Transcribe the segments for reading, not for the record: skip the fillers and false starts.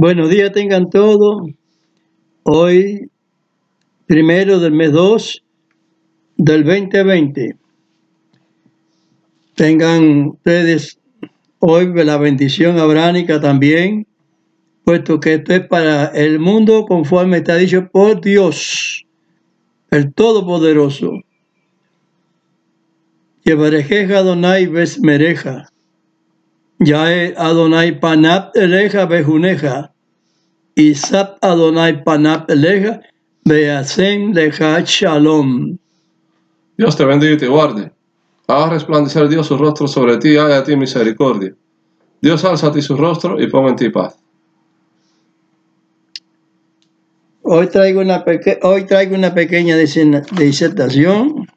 Buenos días tengan todos. Hoy, 1 del mes 2 del 2020. Tengan ustedes hoy la bendición abránica también, puesto que esto es para el mundo conforme está dicho por Dios, el Todopoderoso. Yevarejeja Adonai Besmereja. Yae Adonai Panap Eleja Bejuneja. Isap Adonai Panap Eleja Beasem Leja Shalom. Dios te bendiga y te guarde. Haga resplandecer Dios su rostro sobre ti y haga a ti misericordia. Dios alza a ti su rostro y ponga en ti paz. Hoy traigo una pequeña disertación.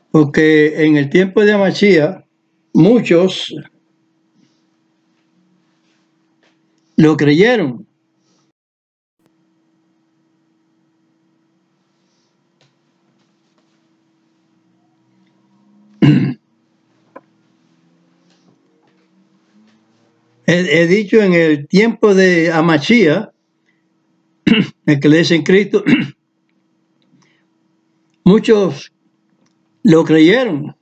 Porque en el tiempo de Amachía, muchos lo creyeron. He dicho en el tiempo de Amachía, el que le dicen Cristo, muchos lo creyeron.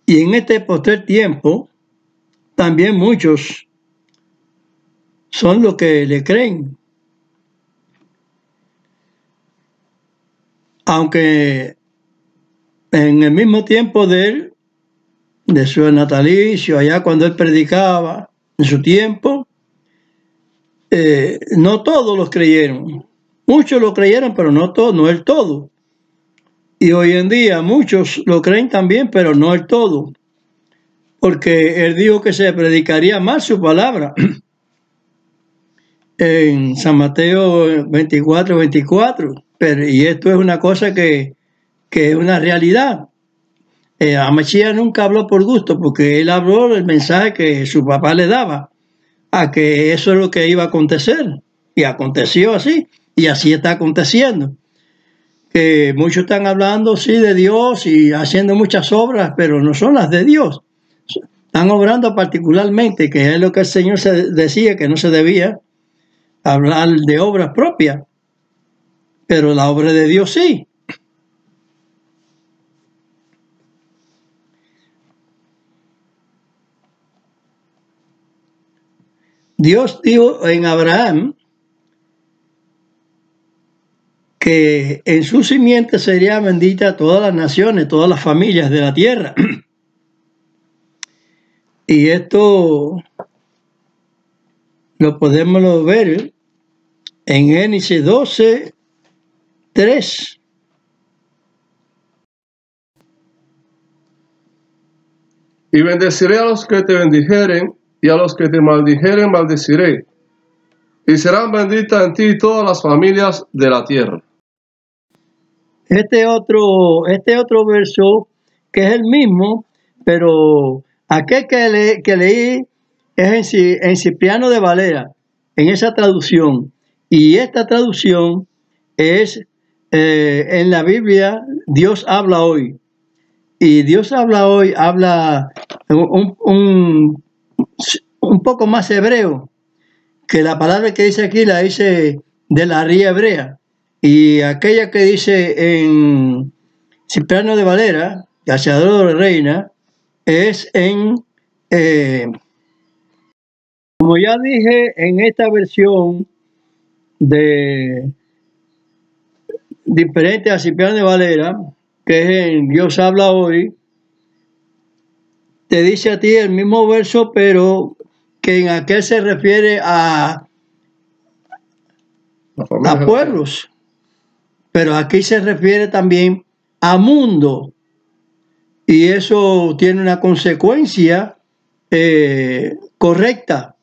Y en este postrer tiempo, también muchos son los que le creen. Aunque en el mismo tiempo de él, de su natalicio, allá cuando él predicaba, en su tiempo, no todos los creyeron. Muchos lo creyeron, pero no todos, no el todo. Y hoy en día muchos lo creen también, pero no el todo. Porque él dijo que se predicaría más su palabra. En San Mateo 24, 24. Y esto es una cosa que es una realidad. Amachía nunca habló por gusto, porque él habló el mensaje que su papá le daba, a que eso es lo que iba a acontecer. Y aconteció así, y así está aconteciendo. Que muchos están hablando, sí, de Dios y haciendo muchas obras, pero no son las de Dios. Están obrando particularmente, que es lo que el Señor decía, que no se debía hablar de obras propias, pero la obra de Dios sí. Dios dijo en Abraham que en su simiente sería bendita todas las naciones, todas las familias de la tierra. Y esto lo podemos ver en Génesis 12, 3. Y bendeciré a los que te bendijeren, y a los que te maldijeren maldeciré. Y serán benditas en ti todas las familias de la tierra. Este otro verso, que es el mismo, pero aquel que leí es en Cipriano de Valera, en esa traducción. Y esta traducción es en la Biblia, Dios habla hoy. Y Dios habla hoy, habla un poco más hebreo, que la palabra que dice aquí la dice de la ría hebrea. Y aquella que dice en Cipriano de Valera, Gaseador de Reina, es en, como ya dije, en esta versión de diferente a Cipriano de Valera, que es en Dios habla hoy, te dice a ti el mismo verso, pero que en aquel se refiere a pueblos. Pero aquí se refiere también a mundo. Y eso tiene una consecuencia correcta,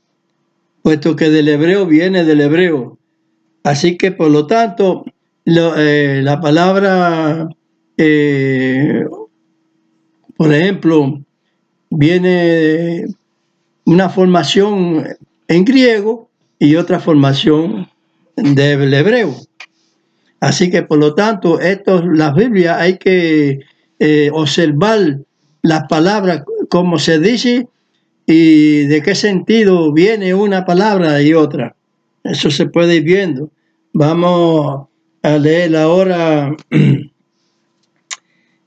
puesto que del hebreo viene del hebreo. Así que, por lo tanto, la palabra, por ejemplo, viene una formación en griego y otra formación del hebreo. Así que, por lo tanto, las Biblias hay que observar las palabras, cómo se dice y de qué sentido viene una palabra y otra. Eso se puede ir viendo. Vamos a leer ahora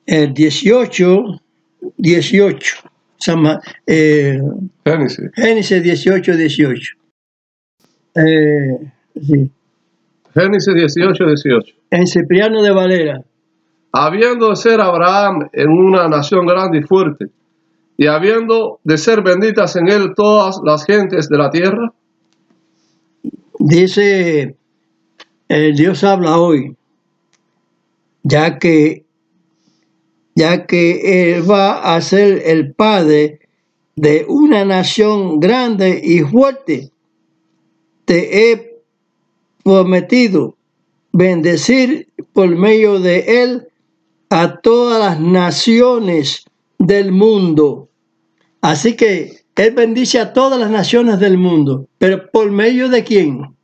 el 18. Génesis 18. Sí. Génesis 18. En Cipriano de Valera. Habiendo de ser Abraham en una nación grande y fuerte, y habiendo de ser benditas en él todas las gentes de la tierra. Dice, Dios habla hoy, ya que Él va a ser el padre de una nación grande y fuerte. Te he prometido bendecir por medio de Él a todas las naciones del mundo. Así que Él bendice a todas las naciones del mundo. ¿Pero por medio de quién?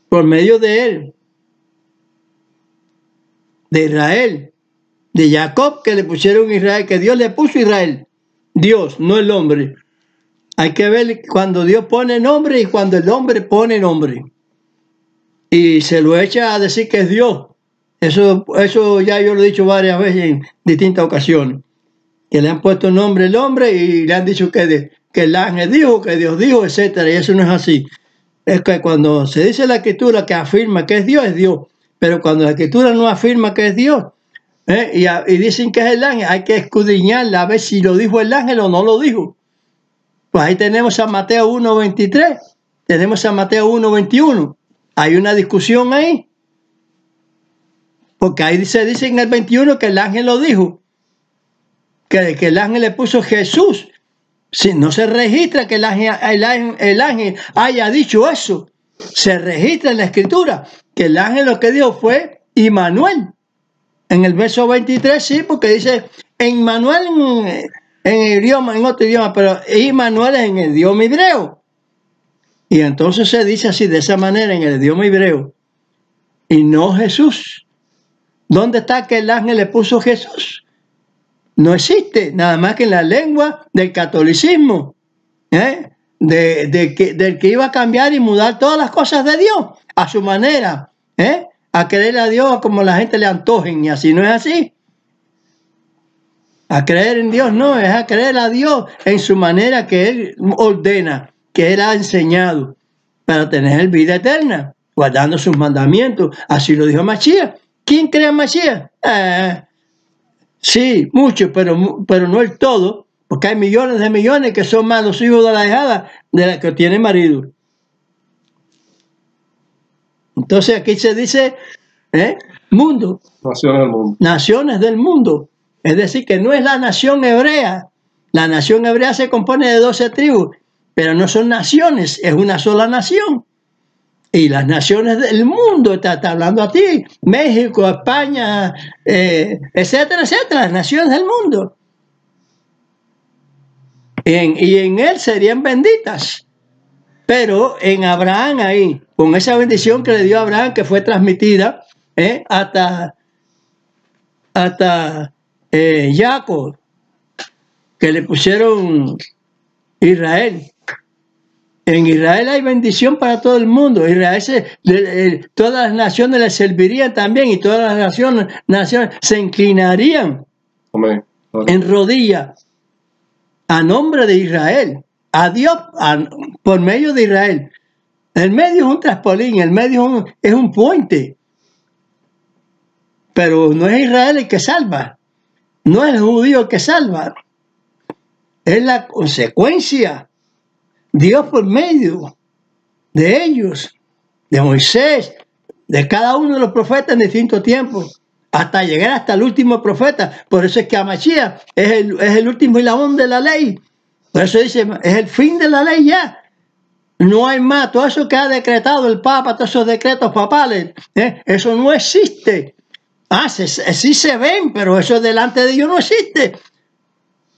Por medio de Él. De Israel. De Jacob, que le pusieron Israel, que Dios le puso Israel. Dios, no el hombre. Hay que ver cuando Dios pone nombre y cuando el hombre pone nombre. Y se lo echa a decir que es Dios. Eso ya yo lo he dicho varias veces en distintas ocasiones. Que le han puesto nombre el hombre y le han dicho que el ángel dijo, que Dios dijo, etcétera. Y eso no es así. Es que cuando se dice la escritura que afirma que es Dios. Pero cuando la escritura no afirma que es Dios, y dicen que es el ángel, hay que escudriñarla a ver si lo dijo el ángel o no lo dijo. Pues ahí tenemos a Mateo 1:23, tenemos a Mateo 1:21. Hay una discusión ahí. Porque ahí se dice en el 21 que el ángel lo dijo. Que el ángel le puso Jesús. Si no se registra que el ángel haya dicho eso. Se registra en la escritura que el ángel lo que dijo fue Immanuel. En el verso 23 sí, porque dice Immanuel en otro idioma, pero Immanuel es en el idioma hebreo. Y entonces se dice así, de esa manera, en el idioma hebreo. Y no Jesús. ¿Dónde está que el ángel le puso Jesús? No existe, nada más que en la lengua del catolicismo, del que iba a cambiar y mudar todas las cosas de Dios a su manera, a creer a Dios como la gente le antojen, y así no es así. A creer en Dios no, es a creer a Dios en su manera que Él ordena, que Él ha enseñado para tener vida eterna, guardando sus mandamientos. Así lo dijo Mashiach. ¿Quién cree en Mashiach? Sí, muchos, pero no el todo, porque hay millones de millones que son más los hijos de la dejada de la que tiene marido. Entonces aquí se dice mundo. Naciones del mundo. Naciones del mundo. Es decir, que no es la nación hebrea. La nación hebrea se compone de 12 tribus, pero no son naciones, es una sola nación. Y las naciones del mundo, está hablando a ti, México, España, etcétera, etcétera, las naciones del mundo. Y en él serían benditas. Pero en Abraham ahí, con esa bendición que le dio a Abraham, que fue transmitida hasta Jacob, que le pusieron Israel. En Israel hay bendición para todo el mundo. Israel todas las naciones le servirían también y todas las naciones se inclinarían. Amén. En rodillas a nombre de Israel, a Dios por medio de Israel. El medio es un traspolín, el medio es un puente. Pero no es Israel el que salva, no es el judío el que salva, es la consecuencia. Dios por medio de ellos, de Moisés, de cada uno de los profetas en distintos tiempos, hasta llegar hasta el último profeta. Por eso es que Mashiach es el último eslabón de la ley. Por eso dice, es el fin de la ley ya. No hay más. Todo eso que ha decretado el Papa, todos esos decretos papales, eso no existe. Sí se ven, pero eso delante de Dios no existe.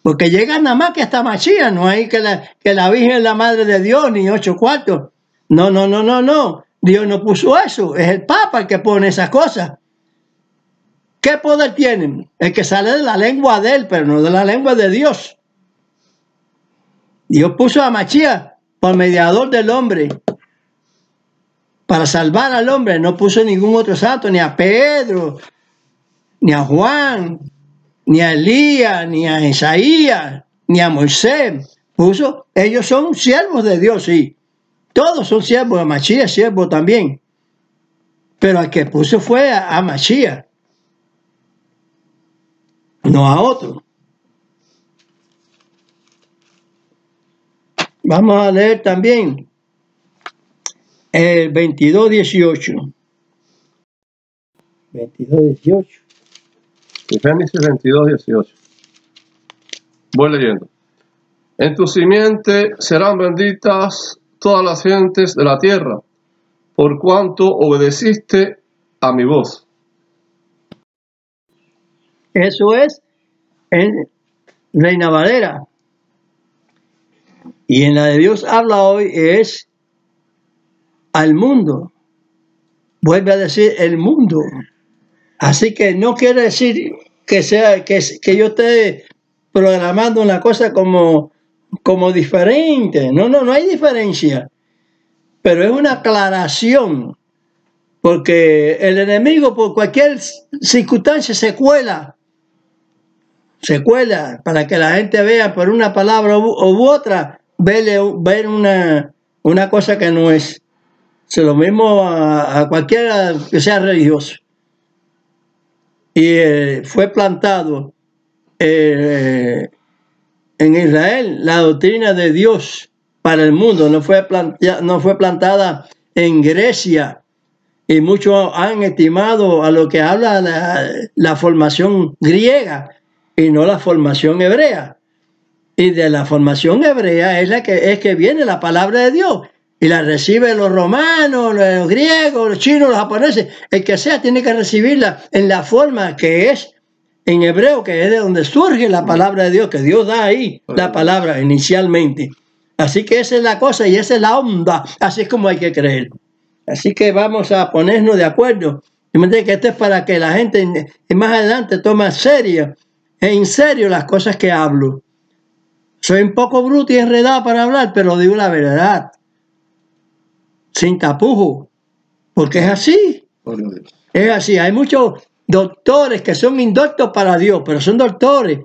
Porque llegan nada más que hasta Mashiach, no hay que la Virgen es la Madre de Dios, ni 8 cuartos. No. Dios no puso eso, es el Papa el que pone esas cosas. ¿Qué poder tienen? El que sale de la lengua de él, pero no de la lengua de Dios. Dios puso a Mashiach por mediador del hombre para salvar al hombre. No puso ningún otro santo, ni a Pedro, ni a Juan, ni a Elías, ni a Isaías, ni a Moisés. Puso, ellos son siervos de Dios, sí. Todos son siervos, a Mashiach es siervo también. Pero al que puso fue a Mashiach, no a otro. Vamos a leer también el 22:18. 22:18. Génesis 22:18. Voy leyendo. En tu simiente serán benditas todas las gentes de la tierra, por cuanto obedeciste a mi voz. Eso es en Reina Valera. Y en la de Dios habla hoy es al mundo. Vuelve a decir el mundo. Así que no quiere decir que sea que yo esté programando una cosa como diferente. No hay diferencia. Pero es una aclaración. Porque el enemigo por cualquier circunstancia se cuela para que la gente vea por una palabra u otra, ver una cosa que no es. Es lo mismo a cualquiera que sea religioso. Y fue plantado en Israel la doctrina de Dios para el mundo. No fue plantada en Grecia. Y muchos han estimado a lo que habla la formación griega y no la formación hebrea. Y de la formación hebrea es que viene la palabra de Dios. Y la reciben los romanos, los griegos, los chinos, los japoneses. El que sea tiene que recibirla en la forma que es en hebreo, que es de donde surge la palabra de Dios, que Dios da ahí la palabra inicialmente. Así que esa es la cosa y esa es la onda. Así es como hay que creer. Así que vamos a ponernos de acuerdo. Que esto es para que la gente más adelante tome en serio las cosas que hablo. Soy un poco bruto y enredado para hablar, pero digo la verdad. Sin tapujo. Porque es así. Es así. Hay muchos doctores que son indoctos para Dios, pero son doctores.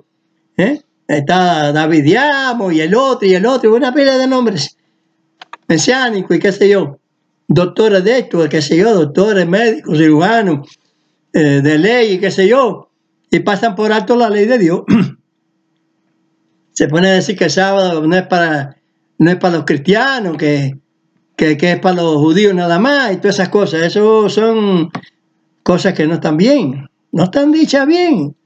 Está David Diamo y el otro, una pila de nombres mesiánicos y qué sé yo. Doctores de esto, qué sé yo, doctores médicos, cirujanos, de ley y qué sé yo, y pasan por alto la ley de Dios. Se pone a decir que el sábado no es para los cristianos, que es para los judíos nada más, y todas esas cosas. Eso son cosas que no están bien, no están dichas bien.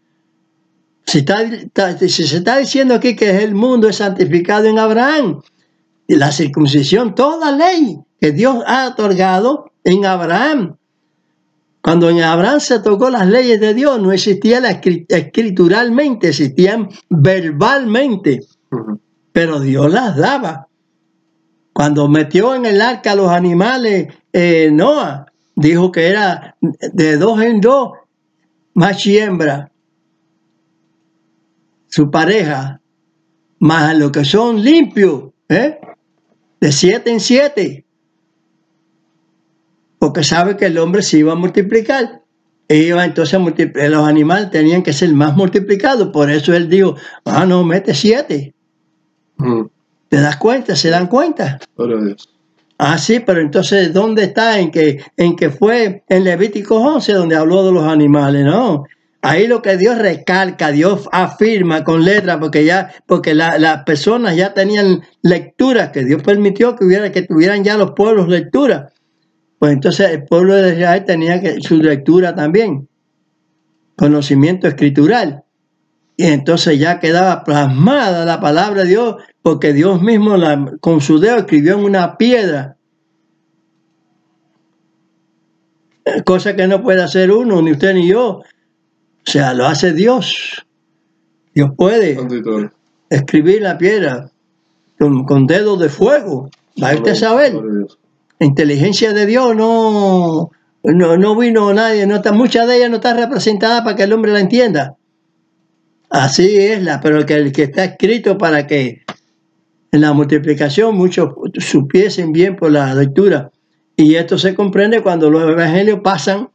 Si se está diciendo aquí que el mundo es santificado en Abraham, y la circuncisión, toda ley que Dios ha otorgado en Abraham. Cuando en Abraham se tocó las leyes de Dios, no existían escrituralmente, existían verbalmente, pero Dios las daba. Cuando metió en el arca a los animales, Noah dijo que era de 2 en 2, macho y hembra, su pareja, más lo que son limpios, de 7 en 7. Porque sabe que el hombre se iba a multiplicar. Entonces los animales tenían que ser más multiplicados. Por eso él dijo, no, mete 7. ¿Te das cuenta? ¿Se dan cuenta? Sí, pero entonces, ¿dónde está? En que fue en Levítico 11 donde habló de los animales, ¿no? Ahí lo que Dios recalca, Dios afirma con letras, porque las personas ya tenían lecturas, que Dios permitió que tuvieran ya los pueblos lecturas. Pues entonces el pueblo de Israel tenía su lectura también, conocimiento escritural. Y entonces ya quedaba plasmada la palabra de Dios, porque Dios mismo con su dedo escribió en una piedra. Cosa que no puede hacer uno, ni usted ni yo. O sea, lo hace Dios. Dios puede escribir la piedra con dedos de fuego. Va usted a saber. La inteligencia de Dios no no vino nadie, muchas de ellas no están representadas para que el hombre la entienda. Así es, pero el que está escrito para que en la multiplicación muchos supiesen bien por la lectura. Y esto se comprende cuando los evangelios pasan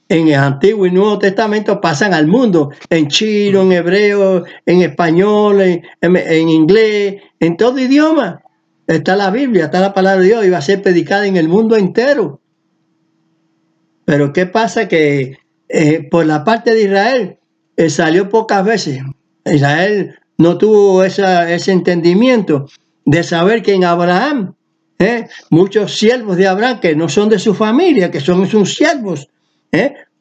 en el Antiguo y Nuevo Testamento, pasan al mundo, en chino, en hebreo, en español, en inglés, en todo idioma. Está la Biblia, está la palabra de Dios y va a ser predicada en el mundo entero. Pero ¿qué pasa? Que por la parte de Israel salió pocas veces. Israel no tuvo ese entendimiento de saber que en Abraham, muchos siervos de Abraham que no son de su familia, que son sus siervos,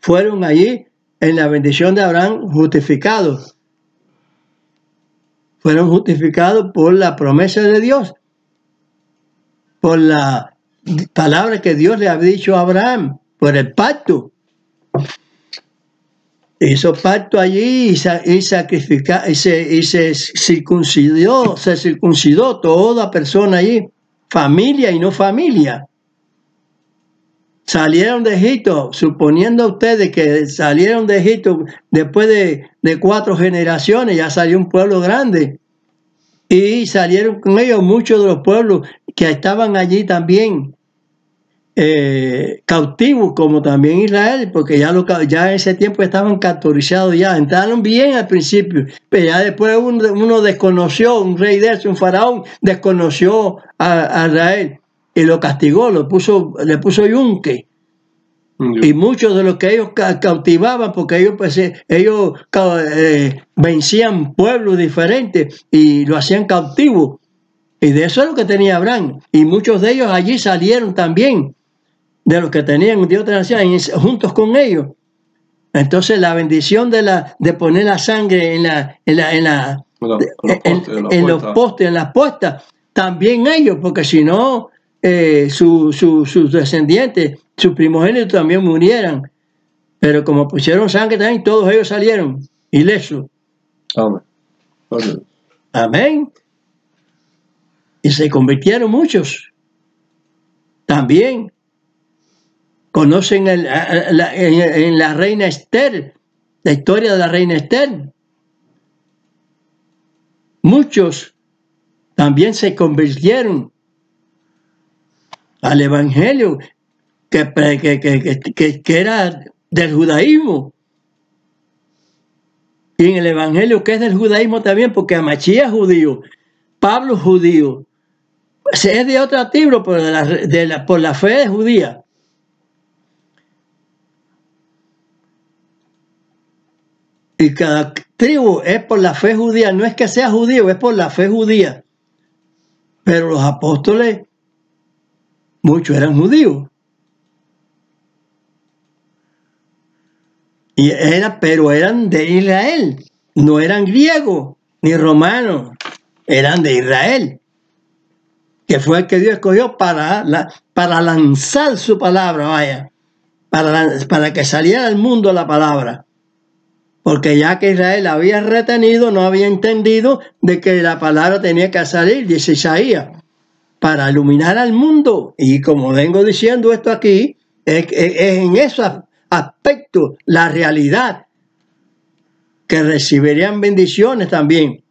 fueron allí en la bendición de Abraham justificados. Fueron justificados por la promesa de Dios, por la palabra que Dios le había dicho a Abraham, por el pacto. Hizo pacto allí y se circuncidó toda persona allí, familia y no familia. Salieron de Egipto, suponiendo ustedes que salieron de Egipto después de 4 generaciones, ya salió un pueblo grande. Y salieron con ellos muchos de los pueblos que estaban allí también cautivos, como también Israel, porque ya en ese tiempo estaban capturizados ya. Entraron bien al principio, pero ya después uno desconoció, un rey de eso, un faraón, desconoció a Israel y lo castigó, le puso yunque. Y muchos de los que ellos cautivaban, porque ellos vencían pueblos diferentes y lo hacían cautivo. Y de eso es lo que tenía Abraham. Y muchos de ellos allí salieron también, de los que tenían de otras naciones, juntos con ellos. Entonces la bendición de poner la sangre en los postes, en las puertas, también ellos, porque si no, sus descendientes, sus primogénitos también murieran. Pero como pusieron sangre también, todos ellos salieron ilesos. Amén. Amén. Y se convirtieron muchos. También conocen en la reina Esther, la historia de la reina Esther. Muchos también se convirtieron al evangelio que era del judaísmo. Y en el evangelio que es del judaísmo también, porque Amachía es judío, Pablo es judío, es de otra tribu, pero por la fe judía. Y cada tribu es por la fe judía, no es que sea judío, es por la fe judía. Pero los apóstoles, muchos eran judíos. Pero eran de Israel, no eran griegos ni romanos, eran de Israel, que fue el que Dios escogió para lanzar su palabra, vaya, para que saliera al mundo la palabra. Porque ya que Israel había retenido, no había entendido de que la palabra tenía que salir, dice Isaías, para iluminar al mundo. Y como vengo diciendo esto aquí, es en esos aspectos la realidad, que recibirían bendiciones también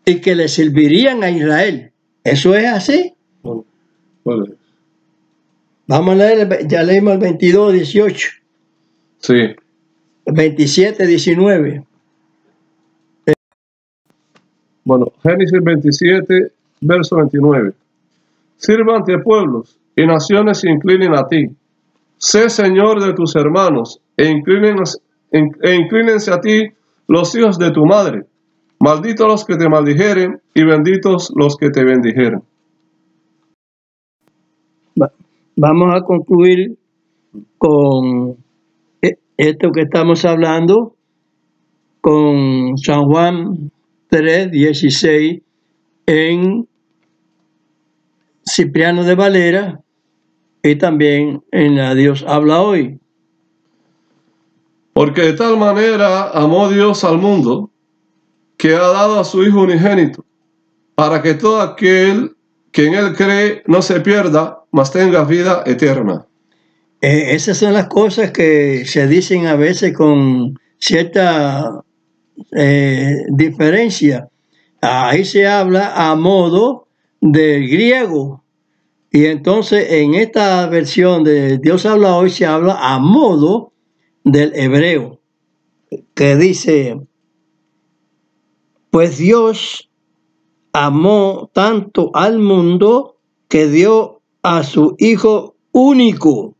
y que le servirían a Israel. ¿Eso es así? Vale. Vamos a leer, ya leímos el 22, 18. Sí. 27, 19. Bueno, Génesis 27, verso 29. Sirva ante pueblos y naciones se inclinen a ti. Sé Señor de tus hermanos e inclínense a ti los hijos de tu madre. Malditos los que te maldijeren y benditos los que te bendijeren. Vamos a concluir con esto que estamos hablando, con San Juan 3, 16, en Cipriano de Valera y también en la Dios habla hoy. Porque de tal manera amó Dios al mundo, que ha dado a su Hijo unigénito, para que todo aquel que en él cree no se pierda, mas tenga vida eterna. Esas son las cosas que se dicen a veces con cierta diferencia. Ahí se habla a modo del griego. Y entonces en esta versión de Dios habla hoy se habla a modo del hebreo, que dice, pues Dios amó tanto al mundo que dio a su Hijo único,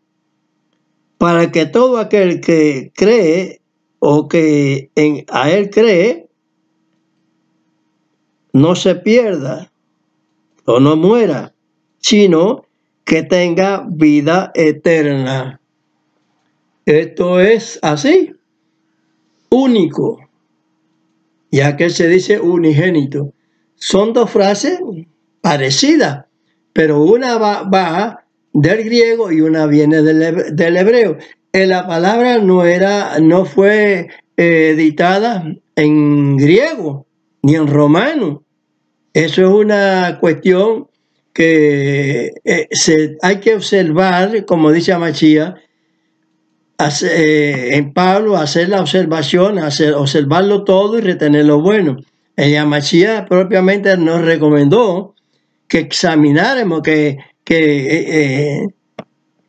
para que todo aquel que cree o que a Él cree, no se pierda o no muera, sino que tenga vida eterna. Esto es así, único, ya que se dice unigénito. Son dos frases parecidas, pero una va del griego y una viene del hebreo. La palabra no fue editada en griego ni en romano. Eso es una cuestión que hay que observar, como dice Amachía, en Pablo, hacer la observación, observarlo todo y retener lo bueno. Amachía propiamente nos recomendó que examináramos, que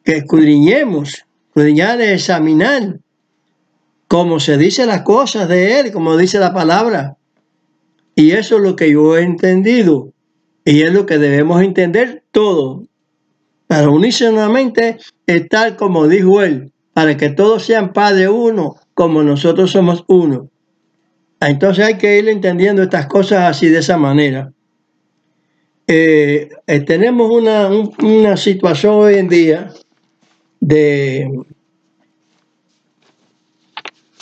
escudriñemos, escudriñar es examinar, como se dice las cosas de Él, como dice la palabra. Y eso es lo que yo he entendido. Y es lo que debemos entender todo. Para unirse nuevamente, estar como dijo Él, para que todos sean Padre uno, como nosotros somos uno. Entonces hay que ir entendiendo estas cosas así, de esa manera. Tenemos una situación hoy en día de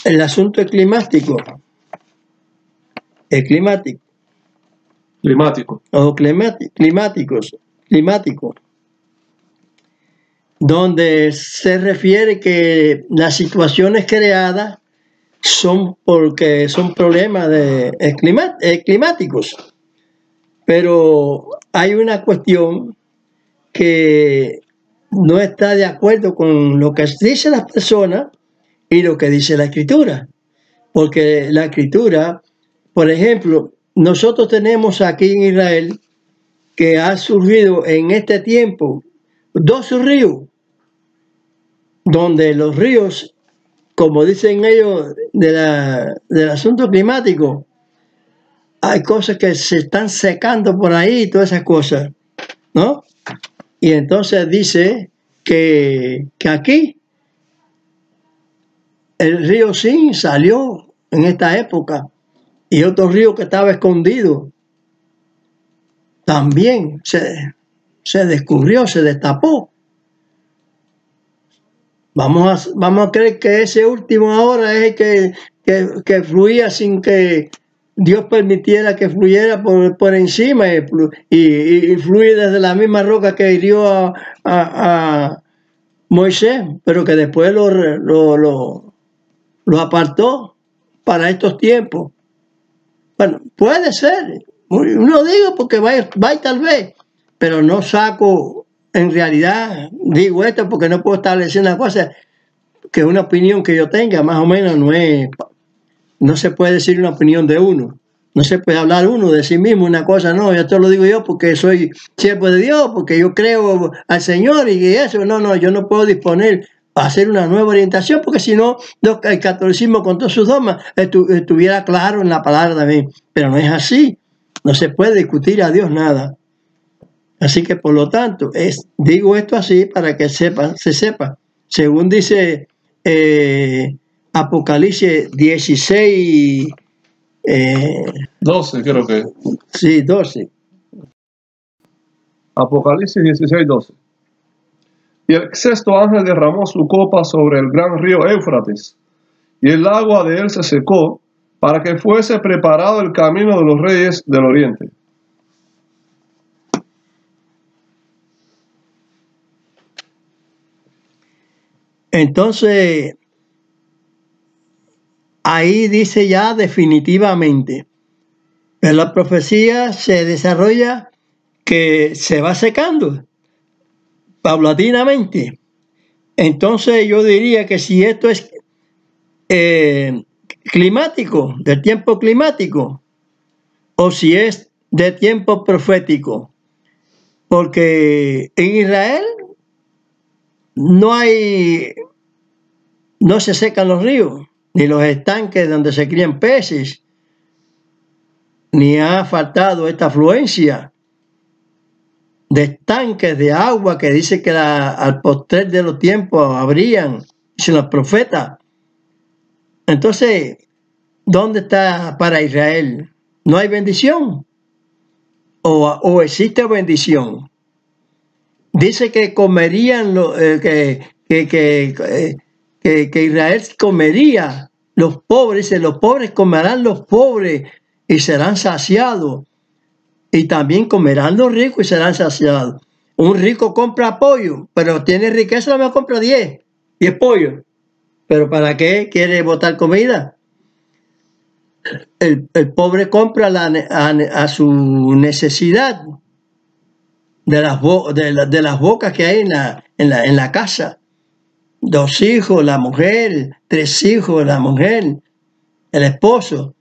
el asunto climático. Climático, donde se refiere que las situaciones creadas son porque son problemas climáticos. Pero hay una cuestión que no está de acuerdo con lo que dicen las personas y lo que dice la Escritura. Porque la Escritura, por ejemplo, nosotros tenemos aquí en Israel que ha surgido en este tiempo 2 ríos, donde los ríos, como dicen ellos del asunto climático, hay cosas que se están secando por ahí y todas esas cosas, ¿no? Y entonces dice que aquí el río Sin salió en esta época y otro río que estaba escondido también se descubrió, se destapó. Vamos a creer que ese último ahora es el que fluía sin que Dios permitiera que fluyera por encima y fluye desde la misma roca que hirió a Moisés, pero que después lo apartó para estos tiempos. Bueno, puede ser, no digo porque va y tal vez, pero no saco, en realidad, digo esto porque no puedo establecer una cosa que es una opinión que yo tenga, más o menos no se puede decir una opinión de uno. No se puede hablar uno de sí mismo una cosa, no, esto lo digo yo porque soy siervo de Dios, porque yo creo al Señor y eso, no, yo no puedo disponer a hacer una nueva orientación, porque si no, el catolicismo con todos sus dogmas estuviera claro en la palabra también, pero no es así, no se puede discutir a Dios nada. Así que por lo tanto, digo esto así para que se sepa, según dice Apocalipsis 16, 12 creo que. Sí, 12. Apocalipsis 16, 12. Y el sexto ángel derramó su copa sobre el gran río Éufrates, y el agua de él se secó, para que fuese preparado el camino de los reyes del oriente. Entonces, ahí dice ya definitivamente, pero la profecía se desarrolla que se va secando paulatinamente, Entonces yo diría que si esto es climático, del tiempo climático, o si es de tiempo profético, porque en Israel no se secan los ríos, ni los estanques donde se crían peces, ni ha faltado esta afluencia de estanques de agua que dice que al postrer de los tiempos habrían, dicen los profetas. Entonces, ¿dónde está para Israel? ¿No hay bendición? ¿O existe bendición? Dice que comerían, que Israel comería los pobres, dice, los pobres comerán los pobres y serán saciados. Y también comerán los ricos y serán saciados. Un rico compra pollo, pero tiene riqueza, no me compra 10 pollos. ¿Pero para qué quiere botar comida? El pobre compra a su necesidad de las bocas que hay en la casa. 2 hijos, la mujer, 3 hijos, la mujer, el esposo.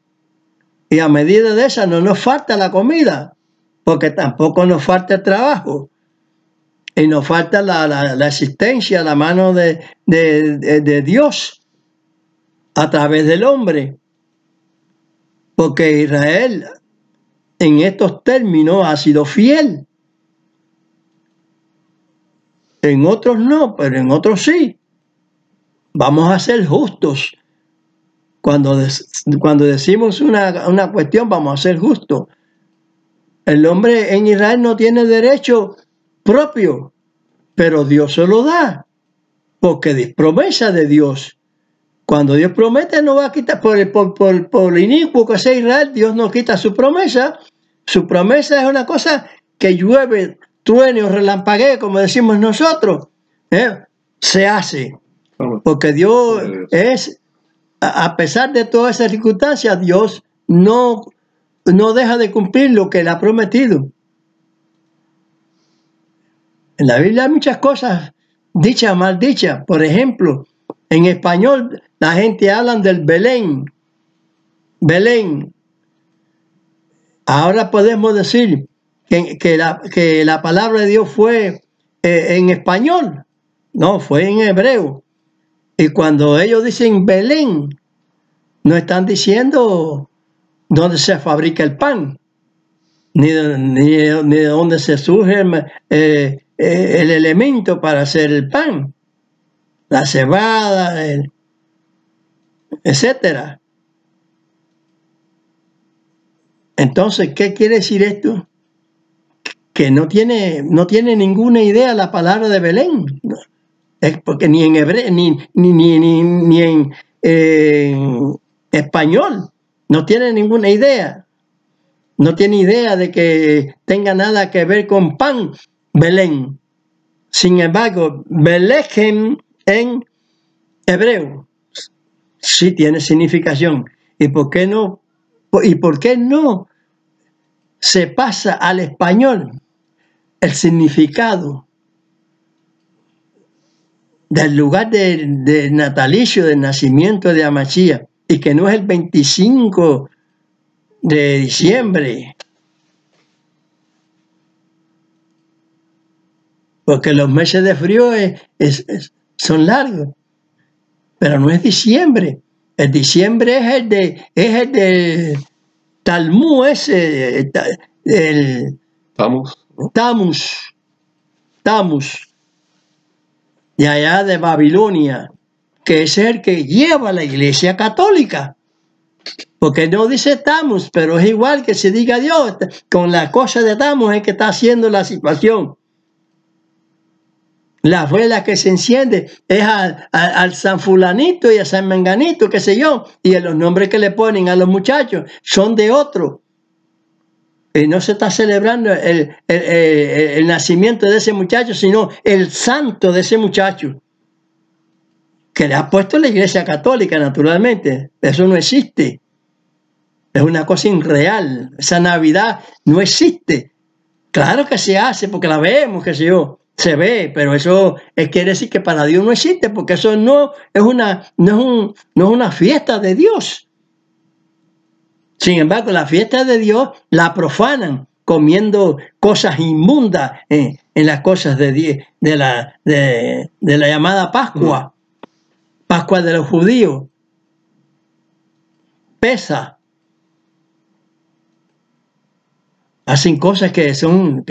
Y a medida de esa no nos falta la comida, porque tampoco nos falta el trabajo. Y nos falta la existencia, la mano de Dios a través del hombre. Porque Israel en estos términos ha sido fiel. En otros no, pero en otros sí. Vamos a ser justos. Cuando decimos una cuestión, vamos a ser justos. El hombre en Israel no tiene derecho propio, pero Dios se lo da, porque es promesa de Dios. Cuando Dios promete, no va a quitar, por inicuo que sea Israel, Dios no quita su promesa. Su promesa es una cosa que llueve, truene o relampaguee, como decimos nosotros, se hace. Porque Dios es, a pesar de todas esas circunstancias, Dios no deja de cumplir lo que Él ha prometido. En la Biblia hay muchas cosas dichas, mal dichas. Por ejemplo, en español la gente habla del Belén. Belén. Ahora podemos decir que la palabra de Dios fue en español. No, fue en hebreo. Y cuando ellos dicen Belén, no están diciendo dónde se fabrica el pan, ni de dónde se surge el elemento para hacer el pan, la cebada, etcétera. Entonces, ¿qué quiere decir esto? Que no tiene ninguna idea la palabra de Belén. Es porque ni en hebreo, ni en español, no tiene ninguna idea. No tiene idea de que tenga nada que ver con pan, Belén. Sin embargo, Belechem en hebreo sí tiene significación. ¿Y por qué no? ¿Y por qué no se pasa al español el significado del lugar del natalicio, del nacimiento de Amachía, y que no es el 25 de diciembre? Porque los meses de frío son largos, pero no es diciembre. El diciembre es el de Talmud, el Tammuz, de allá de Babilonia, que es el que lleva la Iglesia Católica. Porque no dice Tammuz, pero es igual que se diga Dios. Con la cosa de Tammuz es que está haciendo la situación. La vela que se enciende es al San Fulanito y a San Menganito, qué sé yo, y los nombres que le ponen a los muchachos son de otro. Y no se está celebrando el nacimiento de ese muchacho, sino el santo de ese muchacho, que le ha puesto la Iglesia Católica, naturalmente. Eso no existe. Es una cosa irreal. Esa Navidad no existe. Claro que se hace porque la vemos, qué sé yo, Se ve, pero eso quiere decir que para Dios no existe, porque eso no es una fiesta de Dios. Sin embargo, la fiesta de Dios la profanan comiendo cosas inmundas en las cosas de la llamada Pascua, Pascua de los judíos, Pesa. Hacen cosas que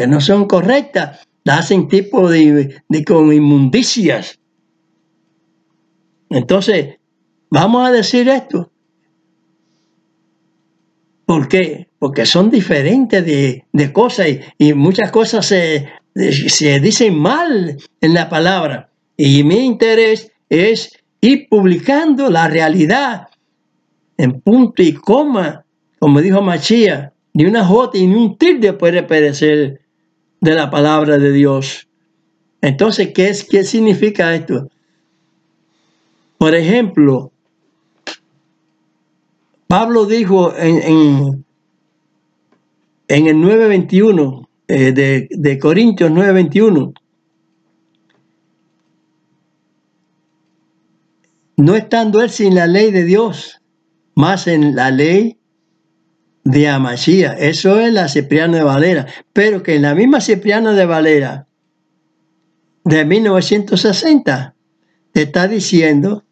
no son correctas, las hacen tipo con inmundicias. Entonces, vamos a decir esto. ¿Por qué? Porque son diferentes de cosas y muchas cosas se dicen mal en la palabra. Y mi interés es ir publicando la realidad en punto y coma, como dijo Machía. Ni una jota y ni un tilde puede perecer de la palabra de Dios. Entonces, ¿qué significa esto? Por ejemplo, Pablo dijo en el 9:21 de Corintios 9:21, no estando él sin la ley de Dios, más en la ley de Amashía. Eso es la Cipriano de Valera, pero que en la misma Cipriano de Valera de 1960 te está diciendo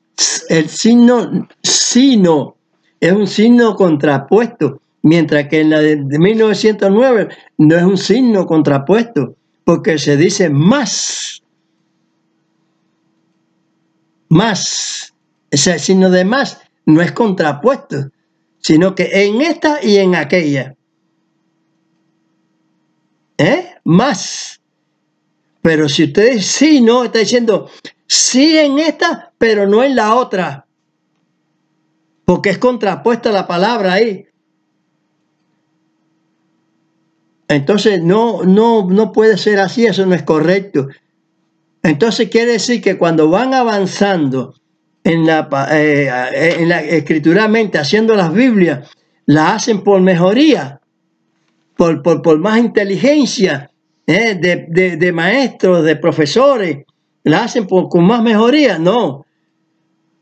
el signo sino es un signo contrapuesto, mientras que en la de 1909 no es un signo contrapuesto, porque se dice más. Ese signo de más no es contrapuesto, sino que en esta y en aquella. Más. Pero si usted sí, no, está diciendo sí en esta, pero no en la otra. Porque es contrapuesta la palabra ahí. Entonces no puede ser así, eso no es correcto. Entonces quiere decir que cuando van avanzando en la escrituralmente, haciendo las Biblias, la hacen por mejoría, por más inteligencia de maestros, de profesores, la hacen con más mejoría. No,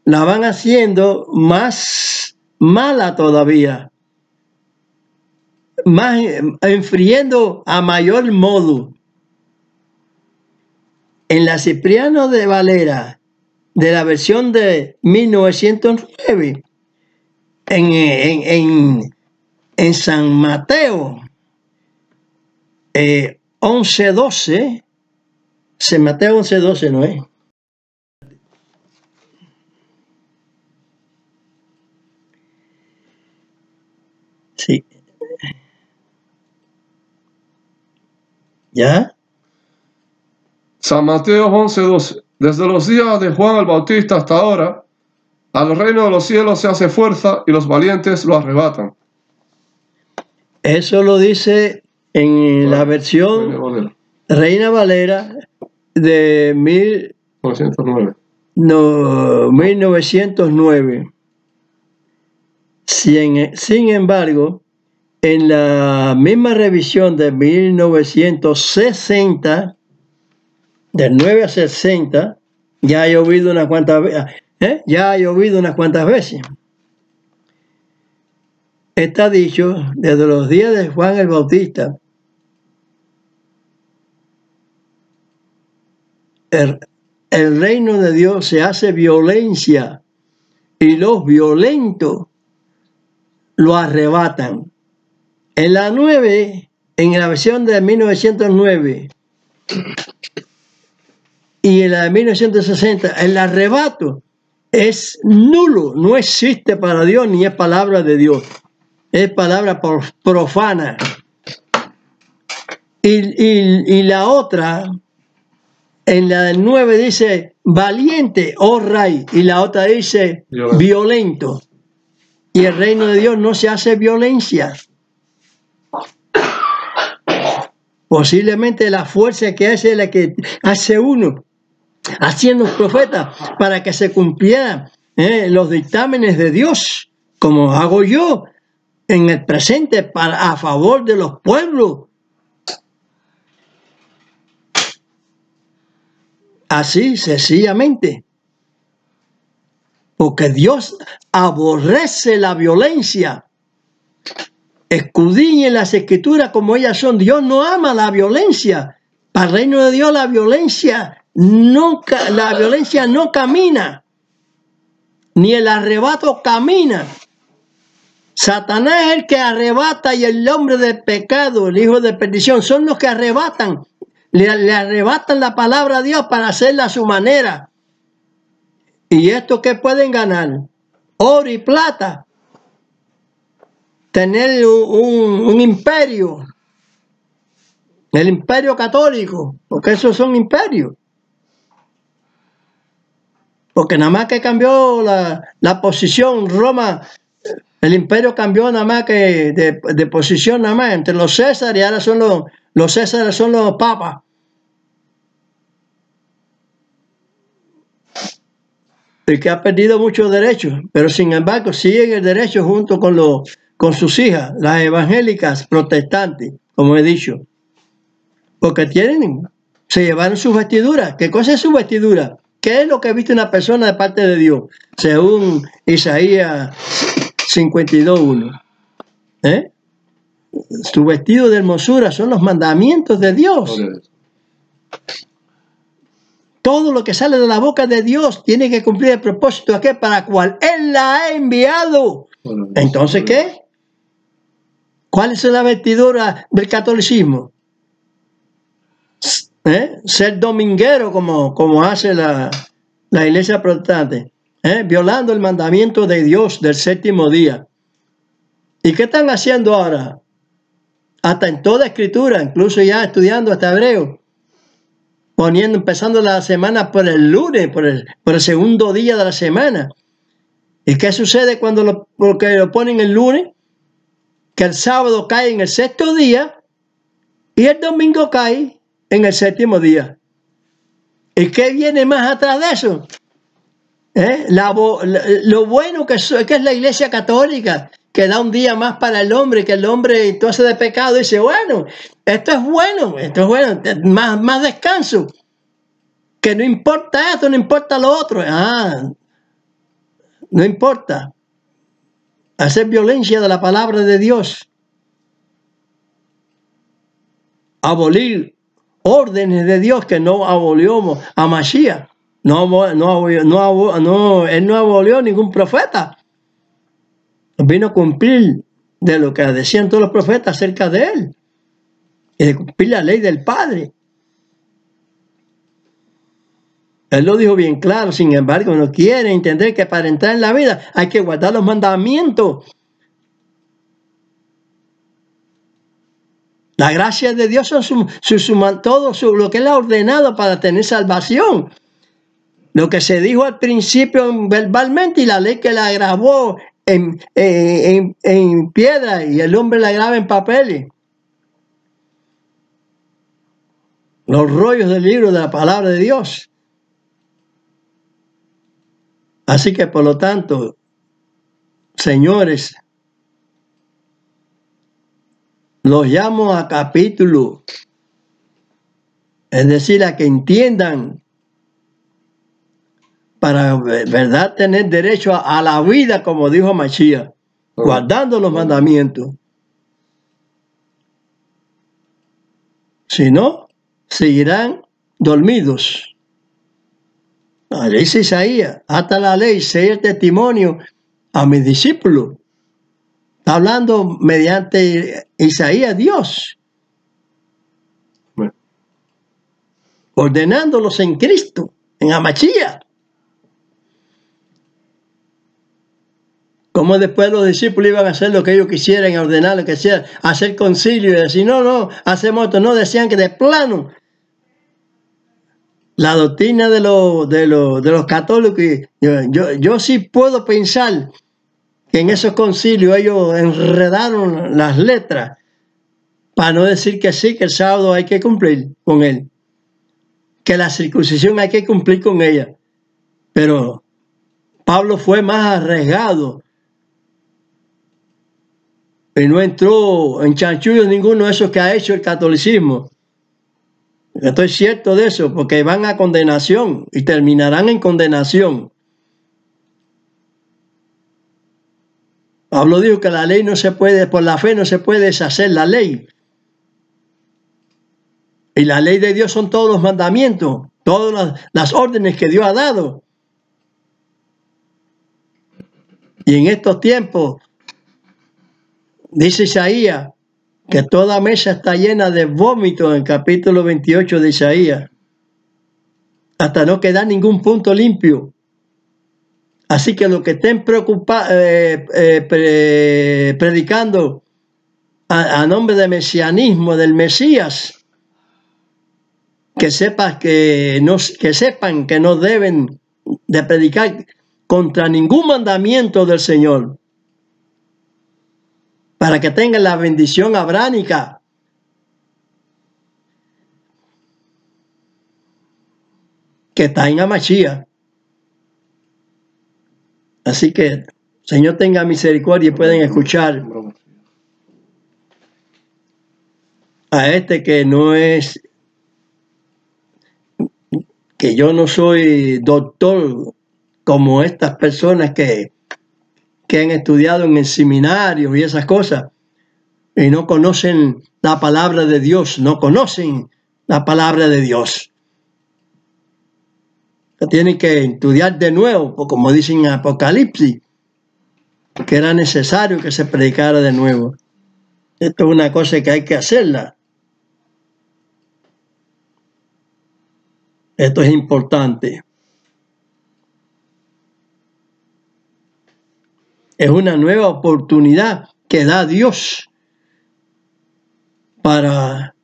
la van haciendo más mala todavía, más enfriando a mayor modo. En la Cipriano de Valera, de la versión de 1909, en San Mateo 11:12, San Mateo 11:12, ¿no es? Sí. ¿Ya? San Mateo 11:12. Desde los días de Juan el Bautista hasta ahora, al reino de los cielos se hace fuerza y los valientes lo arrebatan. Eso lo dice en la versión Reina Valera de 1909. Sin embargo, en la misma revisión de 1960, del 9 a 60, ya ha llovido unas cuantas veces. Está dicho desde los días de Juan el Bautista, el reino de Dios se hace violencia y los violentos lo arrebatan. En la 9, en la versión de 1909 y en la de 1960, el arrebato es nulo, no existe para Dios ni es palabra de Dios, es palabra profana. Y la otra, en la del 9 dice valiente, oh rey, y la otra dice violento. Y el reino de Dios no se hace violencia. Posiblemente la fuerza que hace la que hace uno, haciendo profetas para que se cumplieran los dictámenes de Dios, como hago yo en el presente a favor de los pueblos. Así, sencillamente. Porque Dios aborrece la violencia. Escudriñen las escrituras como ellas son. Dios no ama la violencia. Para el reino de Dios la violencia no camina. Ni el arrebato camina. Satanás es el que arrebata y el hombre de pecado, el hijo de perdición, son los que arrebatan. Le arrebatan la palabra a Dios para hacerla a su manera. ¿Y esto qué pueden ganar? Oro y plata. Tener un imperio. El imperio católico. Porque esos son imperios. Porque nada más que cambió la posición, Roma, el imperio cambió nada más que de posición nada más entre los Césares, y ahora son los Césares son los papas. El que ha perdido muchos derechos, pero sin embargo siguen el derecho junto con sus hijas, las evangélicas protestantes, como he dicho. Porque se llevaron sus vestiduras. ¿Qué cosa es su vestidura? ¿Qué es lo que viste una persona de parte de Dios? Según Isaías 52:1. Su vestido de hermosura son los mandamientos de Dios. Todo lo que sale de la boca de Dios tiene que cumplir el propósito aquel para cual Él la ha enviado. Entonces, ¿qué? ¿Cuál es la vestidura del catolicismo? Ser dominguero como hace la iglesia protestante, violando el mandamiento de Dios del séptimo día. ¿Y qué están haciendo ahora? Hasta en toda escritura, incluso ya estudiando hasta hebreo, empezando la semana por el lunes, por el segundo día de la semana. ¿Y qué sucede cuando lo ponen el lunes? Que el sábado cae en el sexto día y el domingo cae en el séptimo día. ¿Y qué viene más atrás de eso? Lo bueno que es la iglesia católica, que da un día más para el hombre, que el hombre entonces de pecado dice, bueno, esto es bueno, más descanso, que no importa esto, no importa lo otro. No importa. Hacer violencia de la palabra de Dios. Abolir órdenes de Dios que no abolió a Mashiach. Él no abolió ningún profeta. Vino a cumplir de lo que decían todos los profetas acerca de él. Y de cumplir la ley del Padre. Él lo dijo bien claro, sin embargo, no quiere entender que para entrar en la vida hay que guardar los mandamientos. La gracia de Dios son todo lo que Él ha ordenado para tener salvación. Lo que se dijo al principio verbalmente y la ley que la grabó en piedra y el hombre la graba en papeles. Los rollos del libro de la palabra de Dios. Así que por lo tanto, señores, los llamo a capítulo, es decir, a que entiendan para verdad tener derecho a la vida, como dijo Mashiach, guardando los mandamientos. Si no, seguirán dormidos. Dice Isaías, hasta la ley, sé el testimonio a mis discípulos. Está hablando mediante Isaías, Dios. Ordenándolos en Cristo, en Mashiach. Como después los discípulos iban a hacer lo que ellos quisieran, ordenar lo que quisieran, hacer concilio y decir, no, hacemos esto. No, decían que de plano, la doctrina de los católicos, yo sí puedo pensar que en esos concilios ellos enredaron las letras para no decir que sí, que el sábado hay que cumplir con él, que la circuncisión hay que cumplir con ella. Pero Pablo fue más arriesgado y no entró en chanchullos ninguno de esos que ha hecho el catolicismo. Estoy cierto de eso, porque van a condenación y terminarán en condenación. Pablo dijo que la ley no se puede, por la fe no se puede deshacer la ley. Y la ley de Dios son todos los mandamientos, todas las órdenes que Dios ha dado. Y en estos tiempos, dice Isaías, que toda mesa está llena de vómito en el capítulo 28 de Isaías, hasta no quedar ningún punto limpio. Así que los que estén predicando a nombre de mesianismo, del Mesías, que sepan que no deben de predicar contra ningún mandamiento del Señor, para que tengan la bendición abránica. Que está en Amachía. Así que, Señor tenga misericordia y pueden escuchar a este que no es, que yo no soy doctor como estas personas que han estudiado en el seminario y esas cosas, y no conocen la palabra de Dios, no conocen la palabra de Dios. Tienen que estudiar de nuevo, como dicen en Apocalipsis, que era necesario que se predicara de nuevo. Esto es una cosa que hay que hacerla. Esto es importante. Es una nueva oportunidad que da Dios para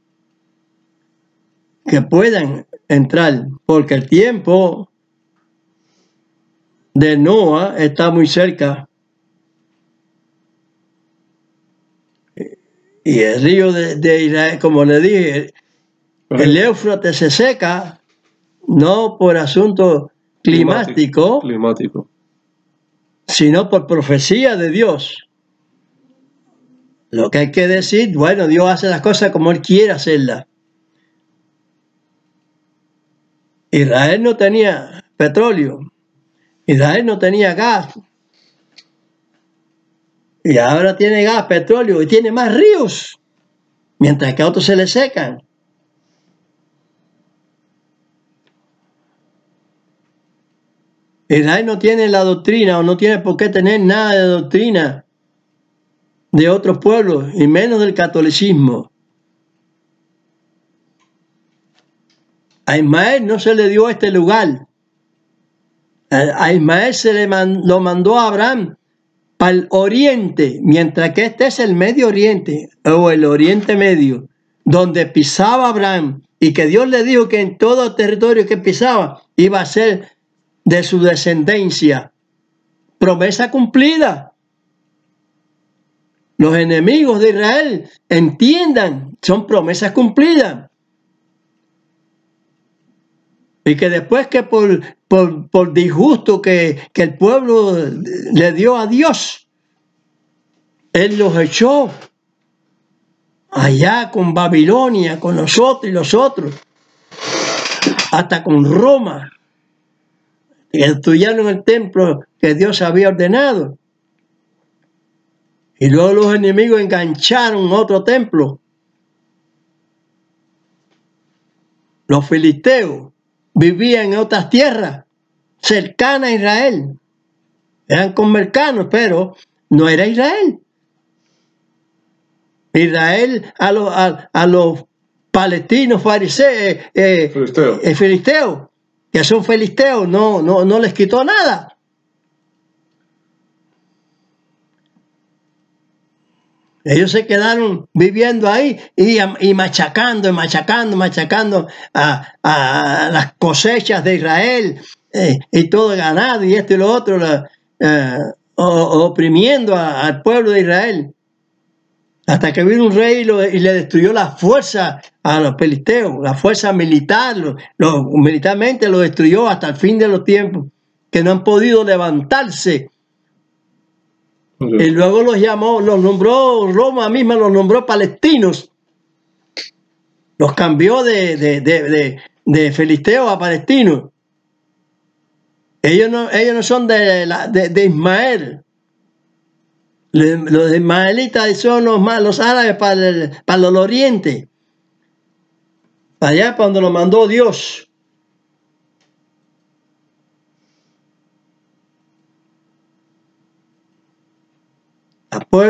que puedan entrar, porque el tiempo de Noa está muy cerca. Y el río de Israel, como le dije, el Éufrates se seca, no por asunto climático, sino por profecía de Dios. Lo que hay que decir, bueno, Dios hace las cosas como Él quiere hacerlas. Israel no tenía petróleo, Israel no tenía gas, y ahora tiene gas, petróleo, y tiene más ríos, mientras que a otros se les secan. Israel no tiene la doctrina, o no tiene por qué tener nada de doctrina de otros pueblos, y menos del catolicismo. A Ismael no se le dio este lugar. A Ismael lo mandó a Abraham para el oriente, mientras que este es el Medio Oriente, o el Oriente Medio, donde pisaba Abraham, y que Dios le dijo que en todo el territorio que pisaba iba a ser de su descendencia. Promesa cumplida. Los enemigos de Israel entiendan, son promesas cumplidas. Y que después que por disgusto que el pueblo le dio a Dios, Él los echó allá con Babilonia, con nosotros y los otros, hasta con Roma, que destruyeron el templo que Dios había ordenado. Y luego los enemigos engancharon otro templo. Los filisteos vivían en otras tierras cercanas a Israel. Eran conmercanos, pero no era Israel. Israel a los palestinos, filisteos, que son filisteos, no les quitó nada. Ellos se quedaron viviendo ahí y machacando a las cosechas de Israel y todo el ganado y esto y lo otro, oprimiendo al pueblo de Israel. Hasta que vino un rey y le destruyó la fuerza a los filisteos, la fuerza militar, militarmente lo destruyó hasta el fin de los tiempos, que no han podido levantarse. Y luego los nombró, Roma misma los nombró palestinos. Los cambió de filisteo a palestino. Ellos no son de Ismael. Los ismaelitas son los árabes para el oriente. Para allá, para donde lo mandó Dios.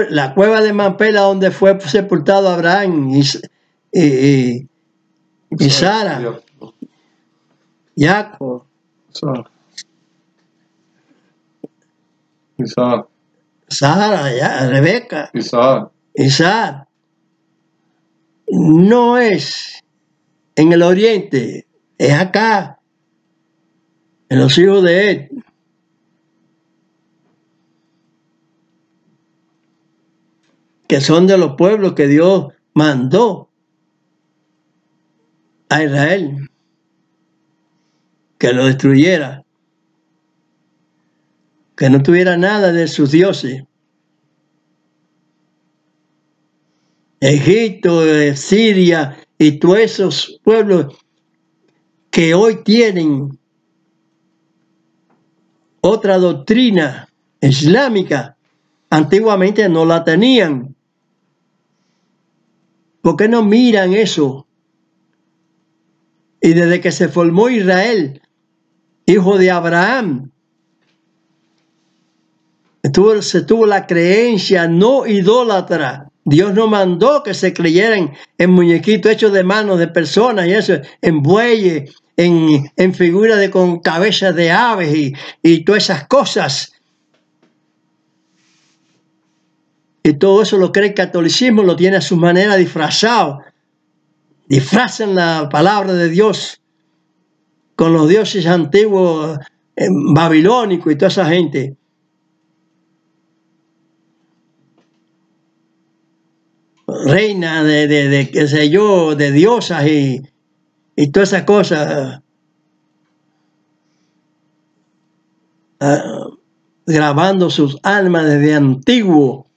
La cueva de Mampela, donde fue sepultado Abraham y Sara, Jacob, Sara, Rebeca, Isaac, no es en el oriente, es acá, en los hijos de él. Que son de los pueblos que Dios mandó a Israel que lo destruyera, que no tuviera nada de sus dioses. Egipto, Siria y todos esos pueblos que hoy tienen otra doctrina islámica, antiguamente no la tenían. ¿Por qué no miran eso? Y desde que se formó Israel, hijo de Abraham, se tuvo la creencia no idólatra. Dios no mandó que se creyeran en muñequitos hechos de manos de personas y eso, en bueyes, en figuras con cabezas de aves y todas esas cosas. Y todo eso lo cree el catolicismo, lo tiene a su manera disfrazado. Disfrazan la palabra de Dios con los dioses antiguos babilónicos y toda esa gente. Reina de qué sé yo, de diosas y todas esas cosas. Grabando sus almas desde antiguo.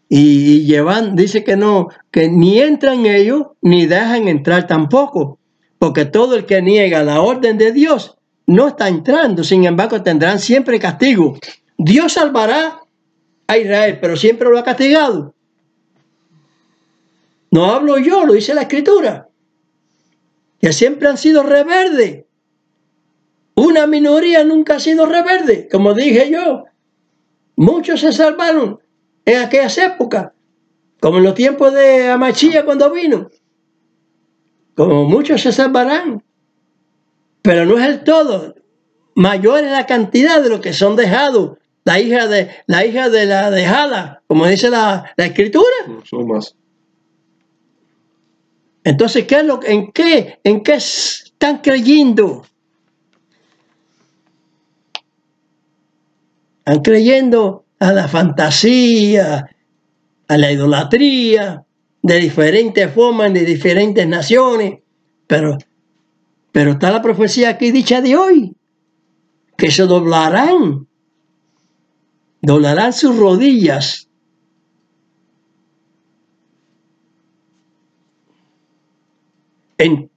Y llevan, dice que no, que ni entran ellos, ni dejan entrar tampoco, porque todo el que niega la orden de Dios no está entrando, sin embargo tendrán siempre castigo. Dios salvará a Israel, pero siempre lo ha castigado. No hablo yo, lo dice la Escritura, que siempre han sido rebeldes. Una minoría nunca ha sido rebelde, como dije yo. Muchos se salvaron en aquellas épocas, como en los tiempos de Amachía cuando vino. Como muchos se salvarán, pero no es el todo. Mayor es la cantidad de los que son dejados. La hija de la dejada, como dice la Escritura. Son más. Entonces, en qué están creyendo? Están creyendo a la fantasía, a la idolatría, de diferentes formas, de diferentes naciones, pero está la profecía aquí dicha de hoy, que se doblarán sus rodillas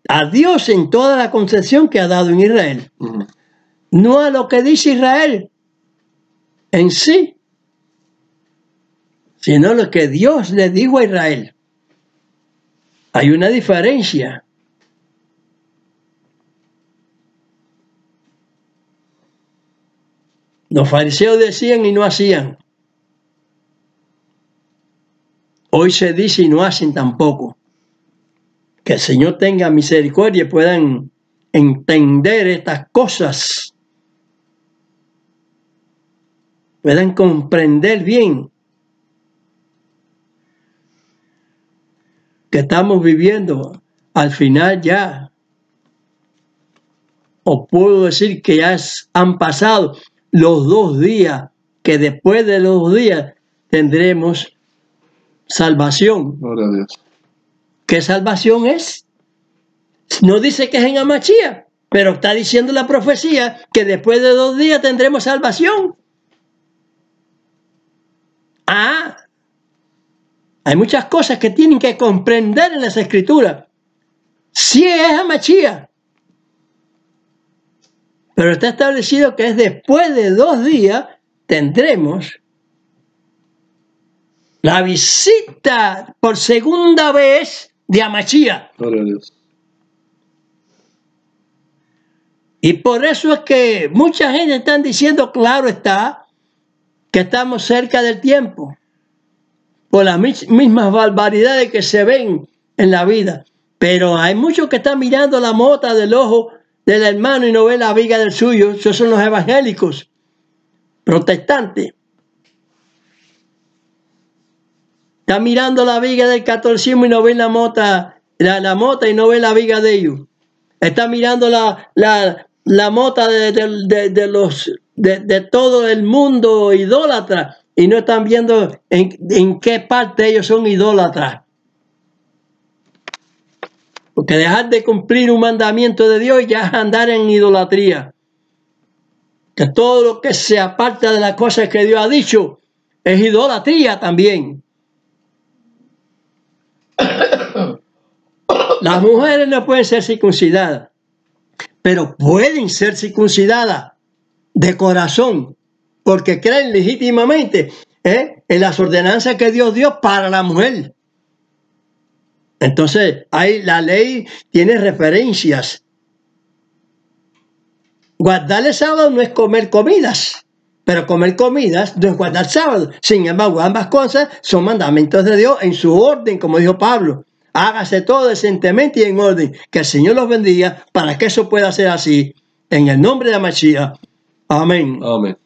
a Dios en toda la concesión que ha dado en Israel. No a lo que dice Israel en sí, sino lo que Dios le dijo a Israel. Hay una diferencia. Los fariseos decían y no hacían. Hoy se dice y no hacen tampoco. Que el Señor tenga misericordia y puedan entender estas cosas. Puedan comprender bien que estamos viviendo al final ya. O puedo decir que ya han pasado los 2 días, que después de los 2 días tendremos salvación. Gloria a Dios. ¿Qué salvación es? No dice que es en Amachía, pero está diciendo la profecía que después de 2 días tendremos salvación. Hay muchas cosas que tienen que comprender en las Escrituras. Sí es Hamashiach, pero está establecido que es después de 2 días tendremos la visita por segunda vez de Hamashiach. Gloria a Dios. Y por eso es que mucha gente está diciendo, claro está, que estamos cerca del tiempo, por las mismas barbaridades que se ven en la vida. Pero hay muchos que están mirando la mota del ojo del hermano y no ven la viga del suyo. Esos son los evangélicos, protestantes. Están mirando la viga del catolicismo y no ven la mota y no ven la viga de ellos. Están mirando la mota de todo el mundo idólatra y no están viendo en qué parte ellos son idólatras. Porque dejar de cumplir un mandamiento de Dios ya es andar en idolatría. Que todo lo que se aparta de las cosas que Dios ha dicho es idolatría también. Las mujeres no pueden ser circuncidadas, pero pueden ser circuncidadas de corazón, porque creen legítimamente en las ordenanzas que Dios dio para la mujer. Entonces, la ley tiene referencias. Guardar el sábado no es comer comidas, pero comer comidas no es guardar sábado. Sin embargo, ambas cosas son mandamientos de Dios en su orden, como dijo Pablo. Hágase todo decentemente y en orden. Que el Señor los bendiga para que eso pueda ser así. En el nombre de Hamashiach. Amén. Amén.